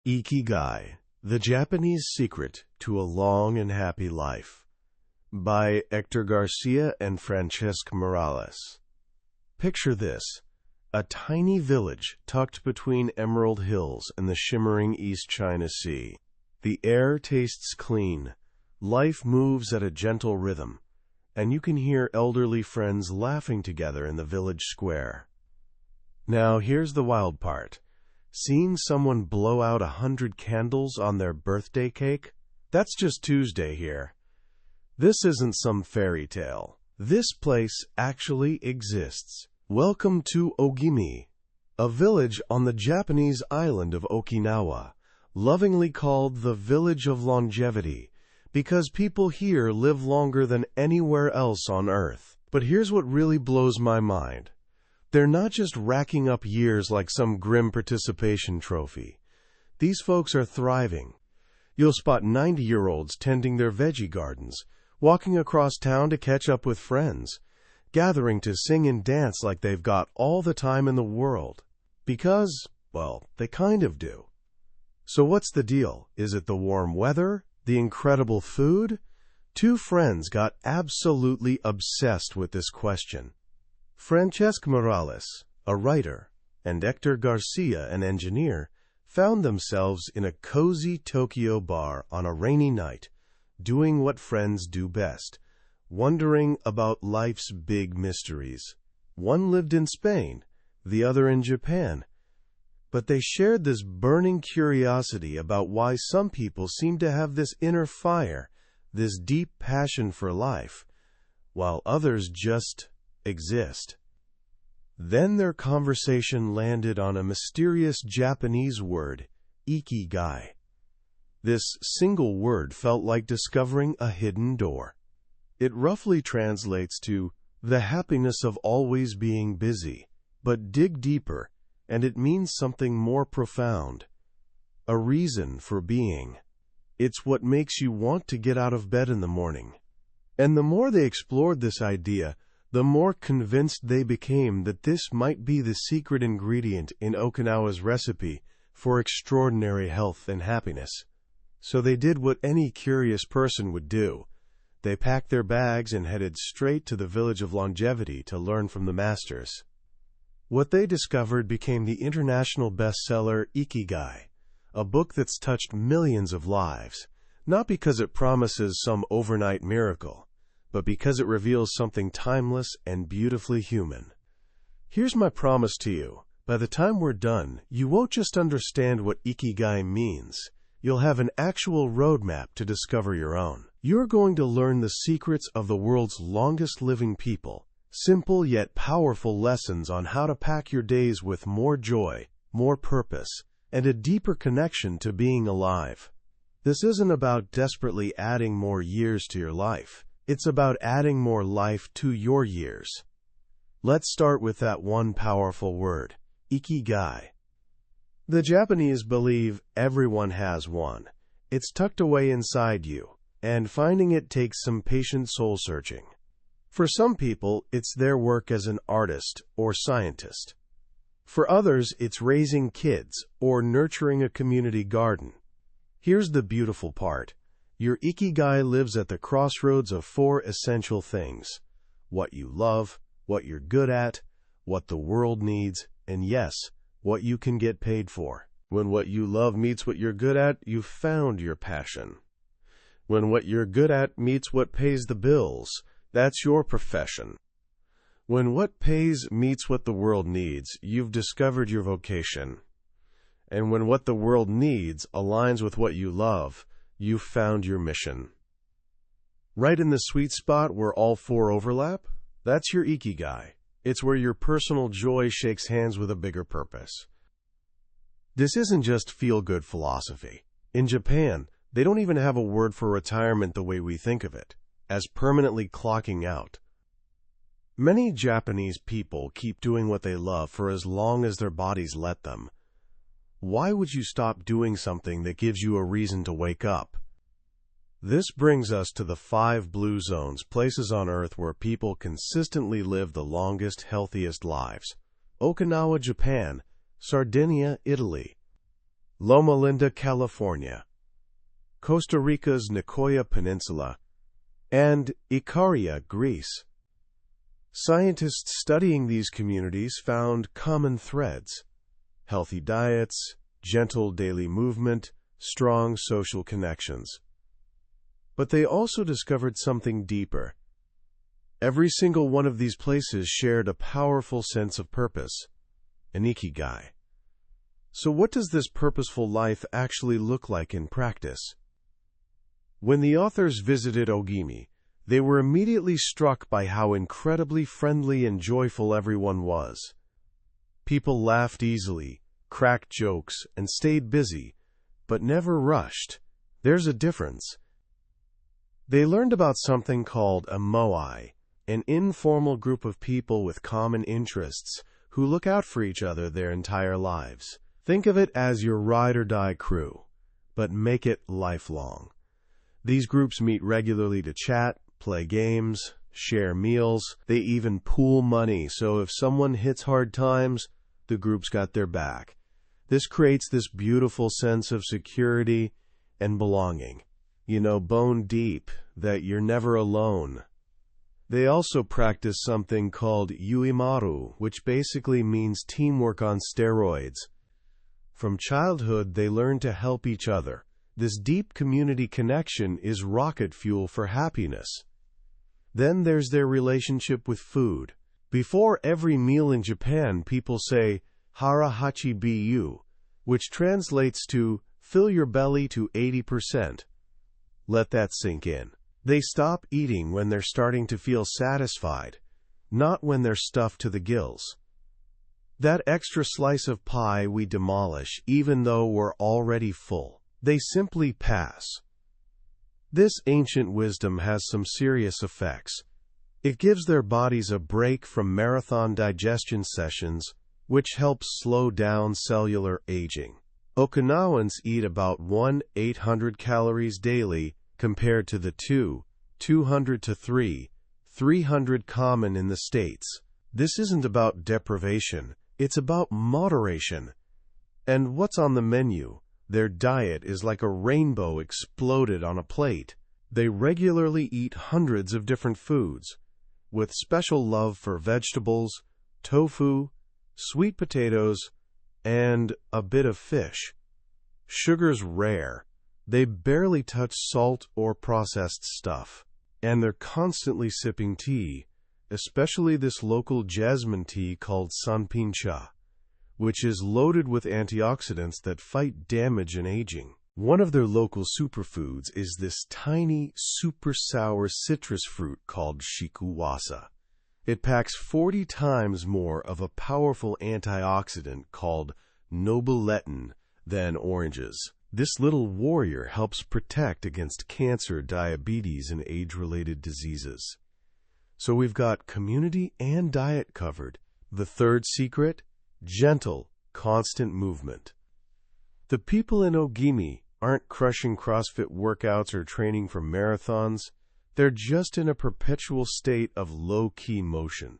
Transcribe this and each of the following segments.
Ikigai, The Japanese Secret to a Long and Happy Life, by Hector Garcia and Francesc Morales. Picture this: a tiny village tucked between emerald hills and the shimmering East China Sea. The air tastes clean, life moves at a gentle rhythm, and you can hear elderly friends laughing together in the village square. Now here's the wild part. Seeing someone blow out 100 candles on their birthday cake? That's just Tuesday here. This isn't some fairy tale. This place actually exists. Welcome to Ogimi, a village on the Japanese island of Okinawa, lovingly called the Village of Longevity, because people here live longer than anywhere else on Earth. But here's what really blows my mind. They're not just racking up years like some grim participation trophy. These folks are thriving. You'll spot 90-year-olds tending their veggie gardens, walking across town to catch up with friends, gathering to sing and dance like they've got all the time in the world. Because, well, they kind of do. So what's the deal? Is it the warm weather? The incredible food? Two friends got absolutely obsessed with this question. Francesc Morales, a writer, and Hector Garcia, an engineer, found themselves in a cozy Tokyo bar on a rainy night, doing what friends do best, wondering about life's big mysteries. One lived in Spain, the other in Japan, but they shared this burning curiosity about why some people seem to have this inner fire, this deep passion for life, while others just exist. Then their conversation landed on a mysterious Japanese word, Ikigai. This single word felt like discovering a hidden door. It roughly translates to the happiness of always being busy, but dig deeper, and it means something more profound. A reason for being. It's what makes you want to get out of bed in the morning. And the more they explored this idea, the more convinced they became that this might be the secret ingredient in Okinawa's recipe for extraordinary health and happiness. So they did what any curious person would do. They packed their bags and headed straight to the Village of Longevity to learn from the masters. What they discovered became the international bestseller Ikigai, a book that's touched millions of lives, not because it promises some overnight miracle, but because it reveals something timeless and beautifully human. Here's my promise to you. By the time we're done, you won't just understand what Ikigai means. You'll have an actual roadmap to discover your own. You're going to learn the secrets of the world's longest living people, simple yet powerful lessons on how to pack your days with more joy, more purpose, and a deeper connection to being alive. This isn't about desperately adding more years to your life. It's about adding more life to your years. Let's start with that one powerful word, Ikigai. The Japanese believe everyone has one. It's tucked away inside you, and finding it takes some patient soul-searching. For some people, it's their work as an artist or scientist. For others, it's raising kids or nurturing a community garden. Here's the beautiful part. Your Ikigai lives at the crossroads of four essential things: what you love, what you're good at, what the world needs, and yes, what you can get paid for. When what you love meets what you're good at, you've found your passion. When what you're good at meets what pays the bills, that's your profession. When what pays meets what the world needs, you've discovered your vocation. And when what the world needs aligns with what you love, you've found your mission. Right in the sweet spot where all four overlap, that's your Ikigai. It's where your personal joy shakes hands with a bigger purpose. This isn't just feel-good philosophy. In Japan, they don't even have a word for retirement the way we think of it, as permanently clocking out. Many Japanese people keep doing what they love for as long as their bodies let them. Why would you stop doing something that gives you a reason to wake up? This brings us to the 5 blue zones, places on Earth where people consistently live the longest, healthiest lives. Okinawa, Japan. Sardinia, Italy. Loma Linda, California, Costa Rica's Nicoya Peninsula, and Icaria, Greece. Scientists studying these communities found common threads: healthy diets, gentle daily movement, strong social connections. But they also discovered something deeper. Every single one of these places shared a powerful sense of purpose, an Ikigai. So what does this purposeful life actually look like in practice? When the authors visited Ogimi, they were immediately struck by how incredibly friendly and joyful everyone was. People laughed easily, cracked jokes, and stayed busy, but never rushed. There's a difference. They learned about something called a moai, an informal group of people with common interests who look out for each other their entire lives. Think of it as your ride-or-die crew, but make it lifelong. These groups meet regularly to chat, play games, share meals. They even pool money, so if someone hits hard times, the group's got their back. This creates this beautiful sense of security and belonging. Bone deep, that you're never alone. They also practice something called uimaru, which basically means teamwork on steroids. From childhood, they learn to help each other. This deep community connection is rocket fuel for happiness. Then there's their relationship with food. Before every meal in Japan, people say, hara hachi biyu, which translates to, fill your belly to 80%. Let that sink in. They stop eating when they're starting to feel satisfied, not when they're stuffed to the gills. That extra slice of pie we demolish even though we're already full. They simply pass. This ancient wisdom has some serious effects. It gives their bodies a break from marathon digestion sessions, which helps slow down cellular aging. Okinawans eat about 1,800 calories daily compared to the 200 to 300 common in the States. This isn't about deprivation, it's about moderation. And what's on the menu? Their diet is like a rainbow exploded on a plate. They regularly eat hundreds of different foods, with special love for vegetables, tofu, sweet potatoes, and a bit of fish. Sugar's rare. They barely touch salt or processed stuff. And they're constantly sipping tea, especially this local jasmine tea called sanpincha, which is loaded with antioxidants that fight damage and aging. One of their local superfoods is this tiny, super sour citrus fruit called shikuwasa. It packs 40 times more of a powerful antioxidant called nobiletin than oranges. This little warrior helps protect against cancer, diabetes, and age-related diseases. So we've got community and diet covered. The third secret? Gentle, constant movement. The people in Ogimi aren't crushing CrossFit workouts or training for marathons. They're just in a perpetual state of low-key motion.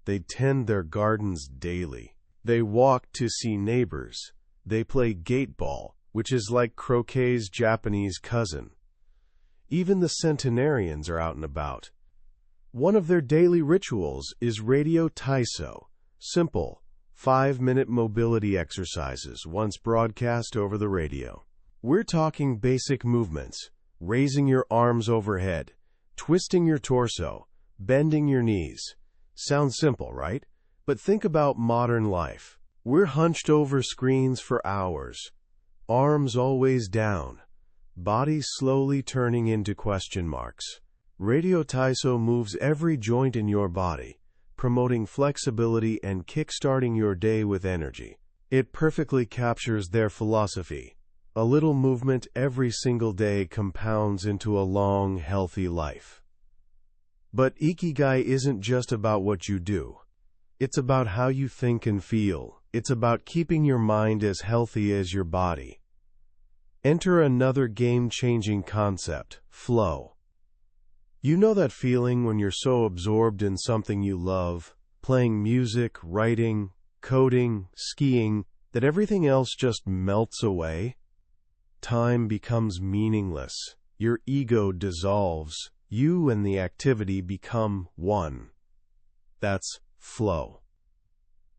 They tend their gardens daily. They walk to see neighbors. They play gate ball, which is like croquet's Japanese cousin. Even the centenarians are out and about. One of their daily rituals is radio taiso, simple, 5-minute mobility exercises once broadcast over the radio. We're talking basic movements, raising your arms overhead, twisting your torso, bending your knees. Sounds simple, right? But think about modern life. We're hunched over screens for hours, arms always down, body slowly turning into question marks. Radio Taiso moves every joint in your body, promoting flexibility and kickstarting your day with energy. It perfectly captures their philosophy. A little movement every single day compounds into a long, healthy life. But Ikigai isn't just about what you do. It's about how you think and feel. It's about keeping your mind as healthy as your body. Enter another game-changing concept, flow. You know that feeling when you're so absorbed in something you love, playing music, writing, coding, skiing, that everything else just melts away. Time becomes meaningless. Your ego dissolves. You and the activity become one. That's flow.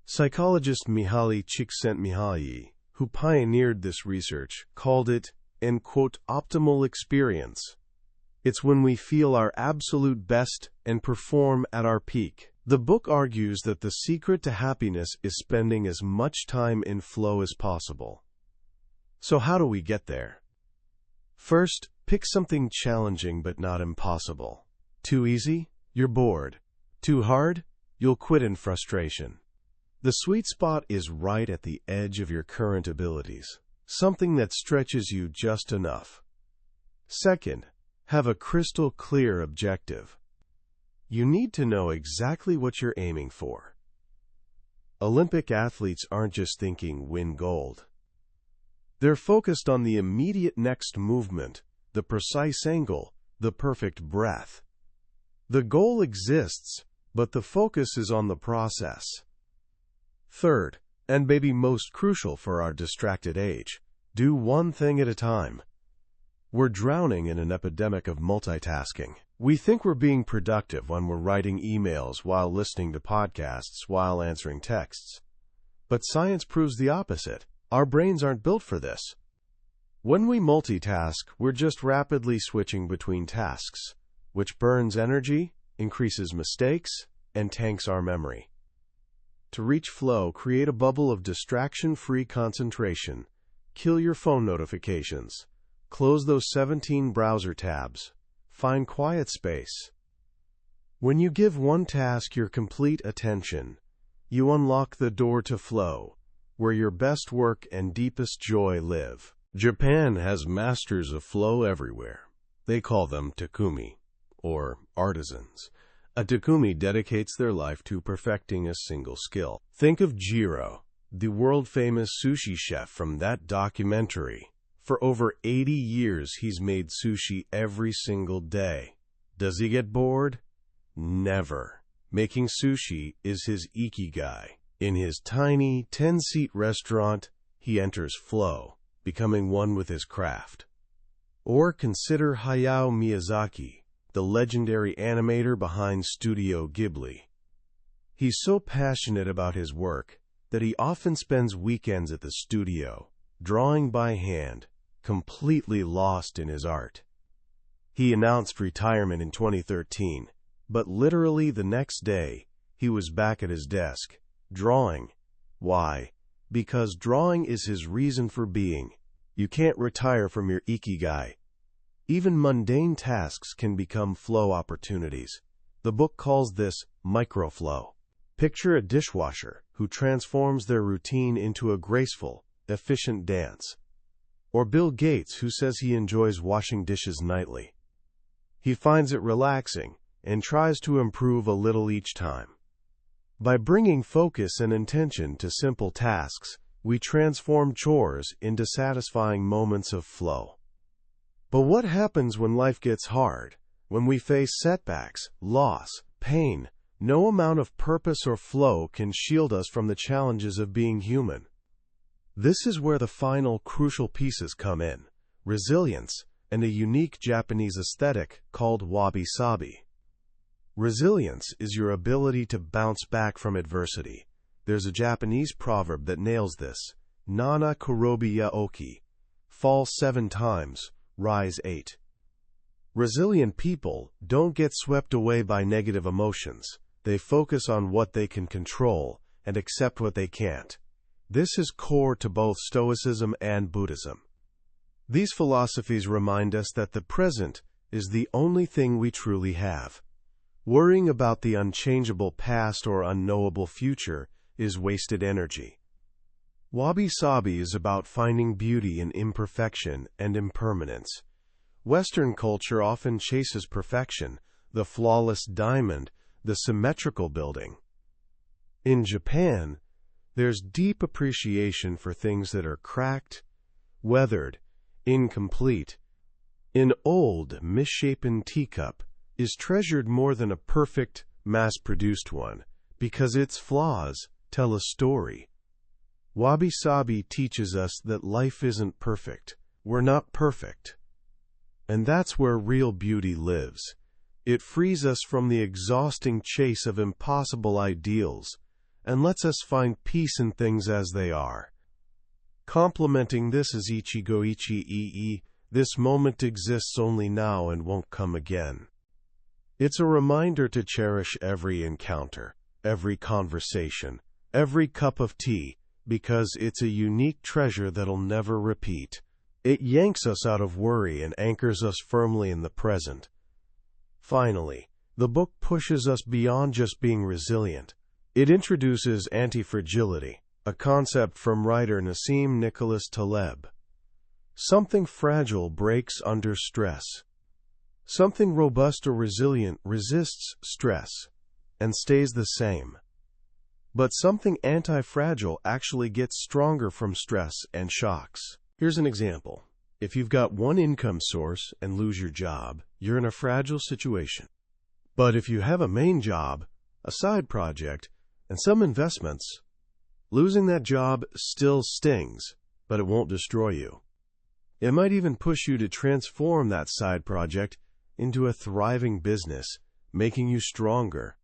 Psychologist Mihaly Csikszentmihalyi, who pioneered this research, called it an, quote, optimal experience. It's when we feel our absolute best and perform at our peak. The book argues that the secret to happiness is spending as much time in flow as possible. So how do we get there? First, pick something challenging but not impossible. Too easy? You're bored. Too hard? You'll quit in frustration. The sweet spot is right at the edge of your current abilities, something that stretches you just enough. Second, have a crystal clear objective. You need to know exactly what you're aiming for. Olympic athletes aren't just thinking win gold. They're focused on the immediate next movement, the precise angle, the perfect breath. The goal exists, but the focus is on the process. Third, and maybe most crucial for our distracted age, do one thing at a time. We're drowning in an epidemic of multitasking. We think we're being productive when we're writing emails while listening to podcasts while answering texts. But science proves the opposite. Our brains aren't built for this. When we multitask, we're just rapidly switching between tasks, which burns energy, increases mistakes, and tanks our memory. To reach flow, create a bubble of distraction-free concentration. Kill your phone notifications. Close those 17 browser tabs. Find quiet space. When you give one task your complete attention, you unlock the door to flow, where your best work and deepest joy live. Japan has masters of flow everywhere. They call them takumi, or artisans. A takumi dedicates their life to perfecting a single skill. Think of Jiro, the world-famous sushi chef from that documentary. For over 80 years, he's made sushi every single day. Does he get bored? Never. Making sushi is his Ikigai. In his tiny 10-seat restaurant, he enters flow, becoming one with his craft. Or consider Hayao Miyazaki, the legendary animator behind Studio Ghibli. He's so passionate about his work that he often spends weekends at the studio, drawing by hand, completely lost in his art. He announced retirement in 2013, but literally the next day, he was back at his desk, drawing. Why? Because drawing is his reason for being. You can't retire from your Ikigai. Even mundane tasks can become flow opportunities. The book calls this microflow. Picture a dishwasher who transforms their routine into a graceful, efficient dance. Or Bill Gates, who says he enjoys washing dishes nightly. He finds it relaxing and tries to improve a little each time. By bringing focus and intention to simple tasks, we transform chores into satisfying moments of flow. But what happens when life gets hard? When we face setbacks, loss, pain? No amount of purpose or flow can shield us from the challenges of being human. This is where the final crucial pieces come in: resilience and a unique Japanese aesthetic called wabi-sabi. Resilience is your ability to bounce back from adversity. There's a Japanese proverb that nails this: Nana korobi ya oki, fall 7 times, rise 8. Resilient people don't get swept away by negative emotions. They focus on what they can control and accept what they can't. This is core to both Stoicism and Buddhism. These philosophies remind us that the present is the only thing we truly have. Worrying about the unchangeable past or unknowable future is wasted energy. Wabi-sabi is about finding beauty in imperfection and impermanence. Western culture often chases perfection, the flawless diamond, the symmetrical building. In Japan, there's deep appreciation for things that are cracked, weathered, incomplete. An old, misshapen teacup is treasured more than a perfect, mass-produced one, because its flaws tell a story. Wabi-sabi teaches us that life isn't perfect. We're not perfect. And that's where real beauty lives. It frees us from the exhausting chase of impossible ideals and lets us find peace in things as they are. Complementing this is Ichigo, this moment exists only now and won't come again. It's a reminder to cherish every encounter, every conversation, every cup of tea, because it's a unique treasure that'll never repeat. It yanks us out of worry and anchors us firmly in the present. Finally, the book pushes us beyond just being resilient. It introduces anti-fragility, a concept from writer Nassim Nicholas Taleb. Something fragile breaks under stress. Something robust or resilient resists stress and stays the same. But something anti-fragile actually gets stronger from stress and shocks. Here's an example. If you've got one income source and lose your job, you're in a fragile situation. But if you have a main job, a side project, and some investments, losing that job still stings, but it won't destroy you. It might even push you to transform that side project into a thriving business, making you stronger.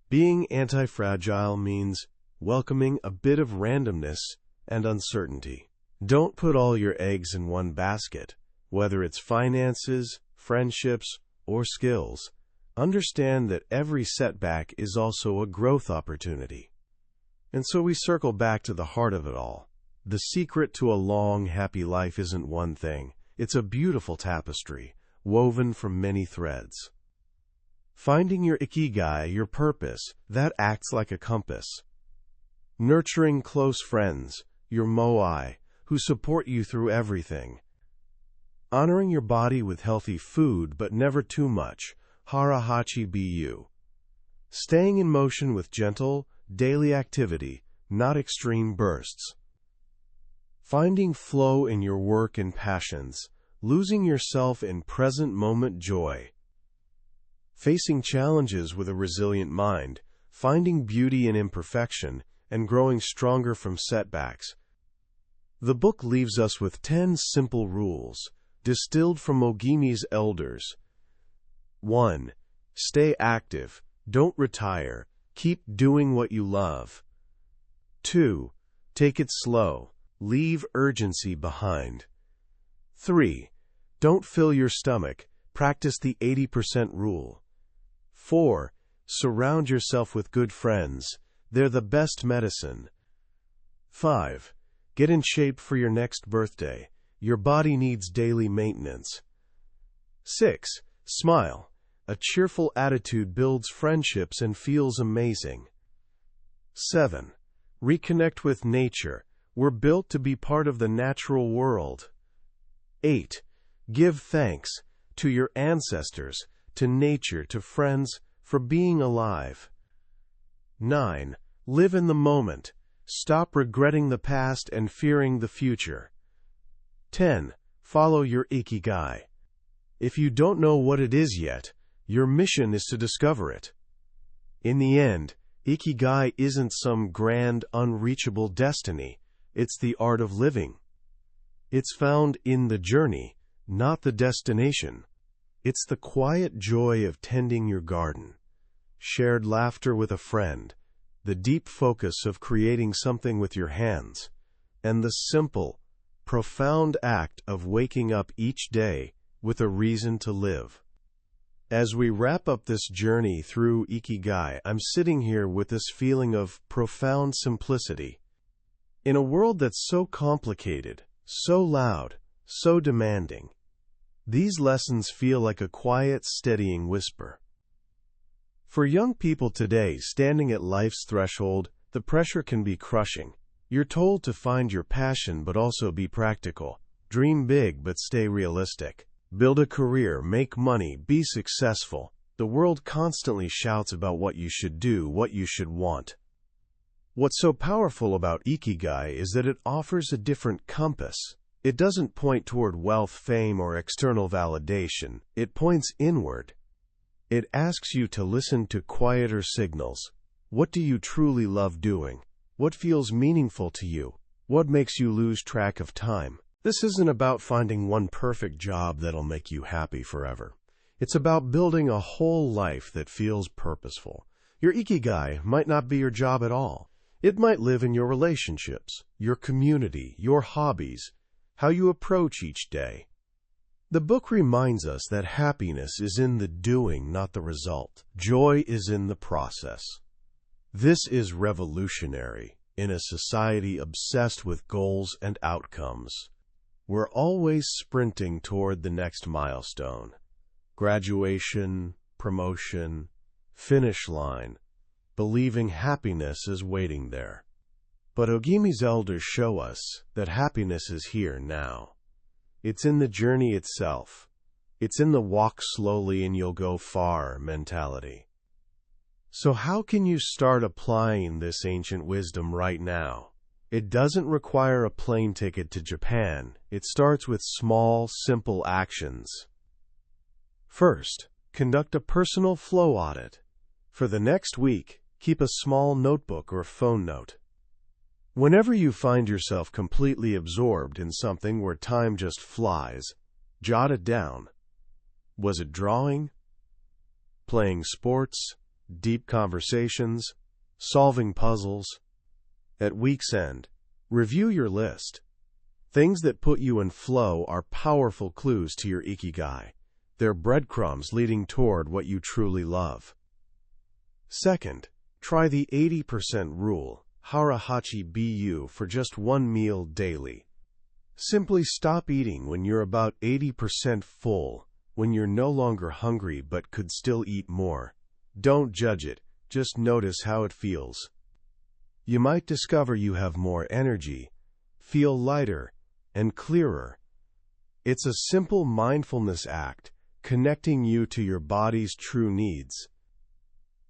Being anti-fragile means welcoming a bit of randomness and uncertainty. Don't put all your eggs in one basket, whether it's finances, friendships, or skills. Understand that every setback is also a growth opportunity. And so we circle back to the heart of it all. The secret to a long, happy life isn't one thing. It's a beautiful tapestry, woven from many threads. Finding your Ikigai, your purpose, that acts like a compass. Nurturing close friends, your moai, who support you through everything. Honoring your body with healthy food, but never too much, harahachi bu. Staying in motion with gentle, daily activity, not extreme bursts. Finding flow in your work and passions, losing yourself in present moment joy. Facing challenges with a resilient mind, finding beauty in imperfection, and growing stronger from setbacks. The book leaves us with 10 simple rules, distilled from Mogimi's elders. 1. Stay active. Don't retire. Keep doing what you love. 2. Take it slow. Leave urgency behind. 3. Don't fill your stomach. Practice the 80% rule. 4. Surround yourself with good friends. They're the best medicine. 5. Get in shape for your next birthday. Your body needs daily maintenance. 6. Smile. A cheerful attitude builds friendships and feels amazing. 7. Reconnect with nature. We're built to be part of the natural world. 8. Give thanks to your ancestors, to nature, to friends, for being alive. 9. Live in the moment. Stop regretting the past and fearing the future. 10. Follow your Ikigai. If you don't know what it is yet, your mission is to discover it. In the end, Ikigai isn't some grand, unreachable destiny. It's the art of living. It's found in the journey, not the destination. It's the quiet joy of tending your garden, shared laughter with a friend, the deep focus of creating something with your hands, and the simple, profound act of waking up each day with a reason to live. As we wrap up this journey through Ikigai, I'm sitting here with this feeling of profound simplicity. In a world that's so complicated, so loud, so demanding, these lessons feel like a quiet, steadying whisper. For young people today standing at life's threshold, the pressure can be crushing. You're told to find your passion but also be practical. Dream big but stay realistic. Build a career, make money, be successful. The world constantly shouts about what you should do, what you should want. What's so powerful about Ikigai is that it offers a different compass. It doesn't point toward wealth, fame, or external validation. It points inward. It asks you to listen to quieter signals. What do you truly love doing? What feels meaningful to you? What makes you lose track of time? This isn't about finding one perfect job that'll make you happy forever. It's about building a whole life that feels purposeful. Your Ikigai might not be your job at all. It might live in your relationships, your community, your hobbies, how you approach each day. The book reminds us that happiness is in the doing, not the result. Joy is in the process. This is revolutionary in a society obsessed with goals and outcomes. We're always sprinting toward the next milestone. Graduation, promotion, finish line, believing happiness is waiting there. But Ogimi's elders show us that happiness is here now. It's in the journey itself. It's in the walk slowly and you'll go far mentality. So how can you start applying this ancient wisdom right now? It doesn't require a plane ticket to Japan. It starts with small, simple actions. First, conduct a personal flow audit. For the next week, keep a small notebook or phone note. Whenever you find yourself completely absorbed in something where time just flies, jot it down. Was it drawing? Playing sports? Deep conversations? Solving puzzles? At week's end, review your list. Things that put you in flow are powerful clues to your Ikigai. They're breadcrumbs leading toward what you truly love. Second, try the 80% rule, hara-hachi bu, for just one meal daily. Simply stop eating when you're about 80% full, when you're no longer hungry but could still eat more. Don't judge it, just notice how it feels. You might discover you have more energy, feel lighter, and clearer. It's a simple mindfulness act, connecting you to your body's true needs.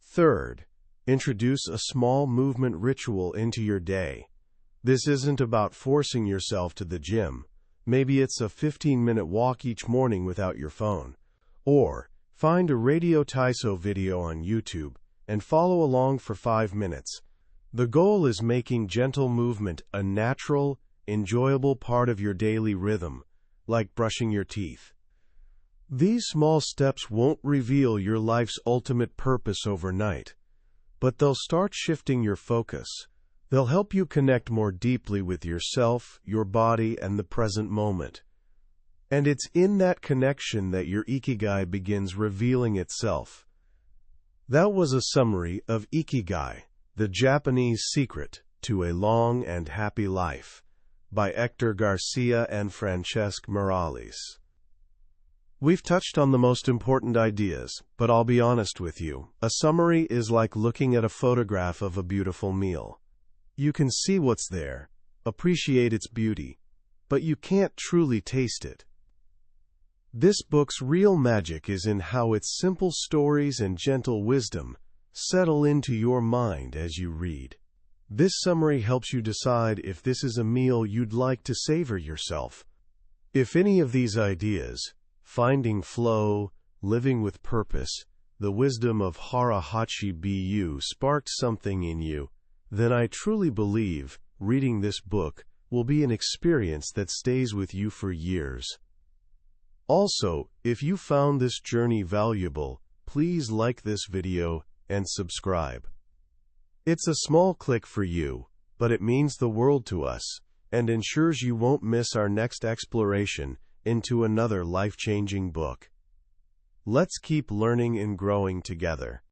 Third, introduce a small movement ritual into your day. This isn't about forcing yourself to the gym. Maybe it's a 15-minute walk each morning without your phone. Or find a Radio Taiso video on YouTube and follow along for 5 minutes. The goal is making gentle movement a natural, enjoyable part of your daily rhythm, like brushing your teeth. These small steps won't reveal your life's ultimate purpose overnight, but they'll start shifting your focus. They'll help you connect more deeply with yourself, your body, and the present moment. And it's in that connection that your Ikigai begins revealing itself. That was a summary of Ikigai, the Japanese secret to a long and happy life, by Hector Garcia and Francesc Morales. We've touched on the most important ideas, but I'll be honest with you, a summary is like looking at a photograph of a beautiful meal. You can see what's there, appreciate its beauty, but you can't truly taste it. This book's real magic is in how its simple stories and gentle wisdom settle into your mind as you read. This summary helps you decide if this is a meal you'd like to savor yourself. If any of these ideas, finding flow, living with purpose, the wisdom of hara-hachi bu, sparked something in you, then I truly believe reading this book will be an experience that stays with you for years. Also, if you found this journey valuable, please like this video and subscribe. It's a small click for you, but it means the world to us and ensures you won't miss our next exploration into another life-changing book. Let's keep learning and growing together.